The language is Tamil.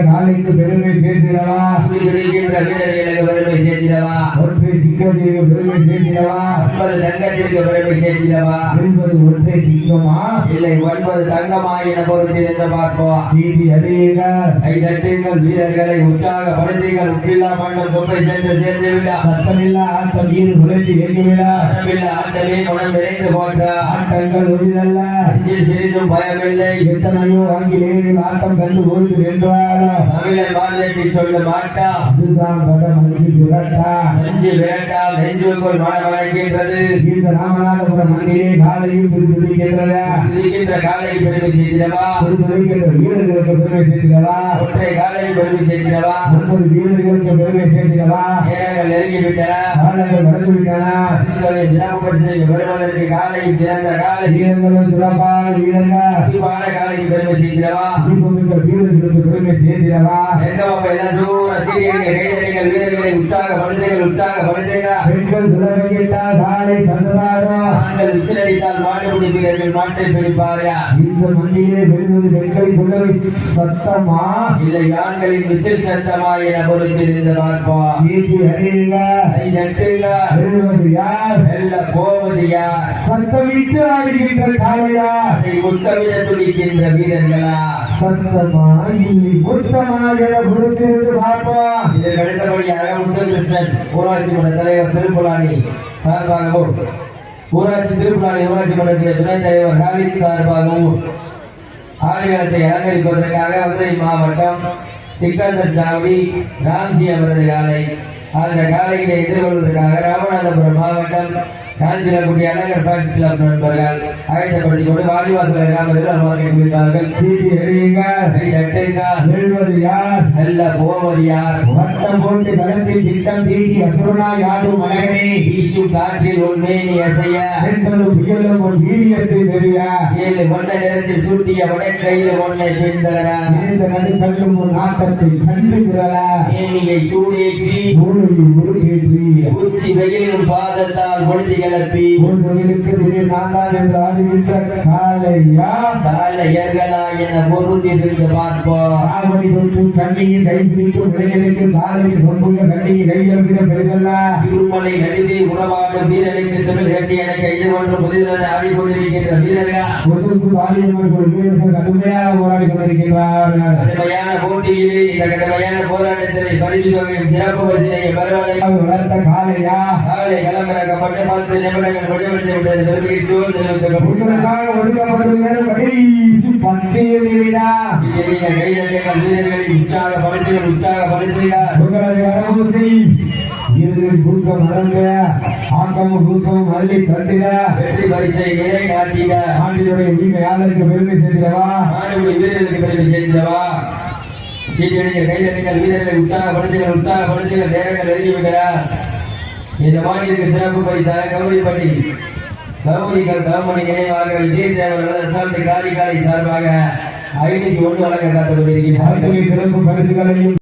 காலைக்கு பெருமை சேர்த்திடவா, துடிக்கின்ற வீரர்களுக்கு பெருமை சேர்த்திடவா, ஒற்றை சிக்கத்திற்கு பெருமை சேர்த்திடவா, 9 தங்கத்திற்கு பெருமை சேர்த்திடவா, என்பது ஒற்றை சிக்கமா இல்லை 9 தங்கமா என பொறுத்திருந்து பார்ப்போம். நீதி அறியுங்கள், கை தட்டுங்கள், வீரர்களை உற்சாகப்படுத்துங்கள். உப்பில்லா மண்ணும் கொம்பை சென்று சேர்ந்து விழா, சத்தமில்லா ஆட்டம் மீது குறைந்து இயங்குவிடா, மனமில்லா ஆட்டமே மனம் நிறைந்து போன்றா, ஆட்டங்கள் ஒளிதல்ல, அஞ்சில் சிறிதும் பயமில்லை. எத்தனையோ ஆங்கிலேயர்கள் ஆட்டம் கண்டு ஓய்ந்து வென்றாலும் தமிழன் வாழ்த்தி சொல்ல மாட்டா, இதுதான் படம் அஞ்சு விரட்டா. நெஞ்சு விரட்டால் நெஞ்சுக்குள் மனமடைக்கின்றது. இந்த ராமநாதபுரம் மண்ணிலே காலையும் துடிக்கின்றதா, இருக்கின்ற காலை பெருமை செய்திடவா, துடிக்கின்ற வீரர்களுக்கு பெருமை சேர்த்திடவா, ஒற்றை காலை பெருமை செய்திடவா, 9 வீரர்களுக்கு பெருமை சேர்த்திடவா, நேரங்கள் நெருங்கிவிட்டன. காலங்கள் நடந்துவிட்டன, சிறப்பு பரிசு வருவதற்கு காலை சிறந்த காலை வீரர்களும் சிறப்பான வீரர்கள், தீபான காலை பெருமை செய்திடவா, தீபமிக்க வீரர்களுக்கு பெருமை சேர்த்திடவா, எல்லாம் தூர சீரியர்கள் கைதறிகள் வீரர்களை உற்சாகப்படுத்துங்கள். பெண்கள் துளவிட்டால் காலை சந்ததாடும், ஆண்கள் விசிலடித்தால் மாட்டுப்பிடி வீரர்கள் மாட்டை பிடிப்பார்கள். இந்த மண்ணிலே வெல்வது பெண்களின் துளவை சத்தமா, இல்லை ஆண்களின் விசில் சத்தமா என பொறுத்திருந்து பார்ப்போம். நீதி அறியுங்கள், கை தட்டுங்க, வெல்வது யார், வெல்ல போவது யார்? சத்தமிட்டு ஆடுகின்ற காளையா, அதை முத்தமிட துடிக்கின்ற வீரர்களா? சத்தமா இல்லை மொத்தமா என பொறுத்திருந்து பார்ப்போம். இதற்கு அடுத்தபடியாக முத்துகிருஷ்ணன் ஊராட்சி மன்ற தலைவர் திருப்புலானி சார்பாகவும், ஊராட்சி திருப்புலானி ஊராட்சி மன்றத்தின் துணைத் தலைவர் ஹாலித் சார்பாகவும் ஆடுகளத்தை அலங்கரிப்பதற்காக மதுரை மாவட்டம் சிக்கந்தர் சாவடி ராம்ஜி அவரது காலை, அந்த காலையினை எதிர்கொள்வதற்காக ராமநாதபுரம் மாவட்டம் காஞ்சிரக்குடி அழகர் ஃபேன்ஸ் கிளப் நண்பர்கள் ஆயத்தப்படுத்திக் கொண்டு வாடிவாசல் கிராமத்தில் அமர்ந்திருக்கிறார்கள். சீட்டி எறியுங்கள், கை தட்டுங்கள், வெல்வது யார், வெல்ல போவது யார்? வட்டம் போட்டு களத்தில் திட்டம் தீட்டி அசுரனாய் ஆடும் மலையனே, வீசும் காற்றில் உண்மையை அசைய, பெண்களும் புயலும் ஒரு வீரியத்தை பெரிய, 7 வண்ண நிறத்தில் சூட்டிய வடக்கையில் ஒன்னை பின்தொடர, இந்த நடுக்கல்லும் ஒரு நாட்டத்தை கண்டு பிறல, மேனியை சூடேற்றி ஊழலில் உருகேற்றி, உச்சி வெயிலும் பாதத்தால் பொழுதி கிளப்பி, ஊழலுக்கு திடீர் நான்தான் என்று ஆடுகின்ற காளையா, காலையர்களா என பொருந்திருந்து பார்ப்போம். காவடி தொட்டு கண்ணியை கைப்பிடிக்கும் இளைஞனுக்கு காலையில் கொண்டுள்ள கண்ணியை கையெழுப்பிட பெரிதல்ல, திருமலை நடுவே உறவாடும் வீரனுக்கு தமிழ் கட்டி எனக்கு இது ஒன்று புதிதென ஆடிக்கொண்டிருக்கின்ற வீரர்கள் ஒருவருக்கு வாலியம்மன் ஒரு வீரர்கள் கடுமையாக போராடி கொண்டிருக்கிறார்கள். கடுமையான போட்டியிலே இந்த கடுமையான போராட்டத்திலே பரிசு தொகையும் சிறப்பு பரிசினை பெறுவதற்கு வளர்த்த காளையா, காலை களமிறக்கப்பட்டு 10 நிமிடங்கள் முடிவடைந்து விட்டது. பெருமையை சூழல் தெரிவித்துக் உங்களுக்காக ஒதுக்கப்பட்டுள்ள கடைசி 10 நிமிடம் கைதட்டுங்கள், வீரர்களை உற்சாகப்படுத்துகிறார். உங்களது வரவுசை வீரர்கள் கூட்டம் நடந்த ஆக்கமும் கூட்டமும் அள்ளி தட்டிட, வெற்றி பரிசை நிலை நாட்டிட, ஆண்டியுடைய உரிமையாளருக்கு பெருமை சேர்க்கிறவா, ஆண்டுடைய வீரர்களுக்கு பெருமை சேர்க்கிறவா. சீட்டடிகள் கைதட்டுங்கள், வீரர்களை உற்சாகப்படுத்துங்கள். நேரங்கள் நெருங்கிவிட்டன. இந்த மாநிலக்கு சிறப்பு பரிசாக கௌரிப்பட்டி கவுமணி நினைவாக விஜய் தேவர் காரிகாலை சார்பாக 501 வழங்க காத்துக் கொண்டிருக்கிறார். சிறப்பு பரிசுகளையும்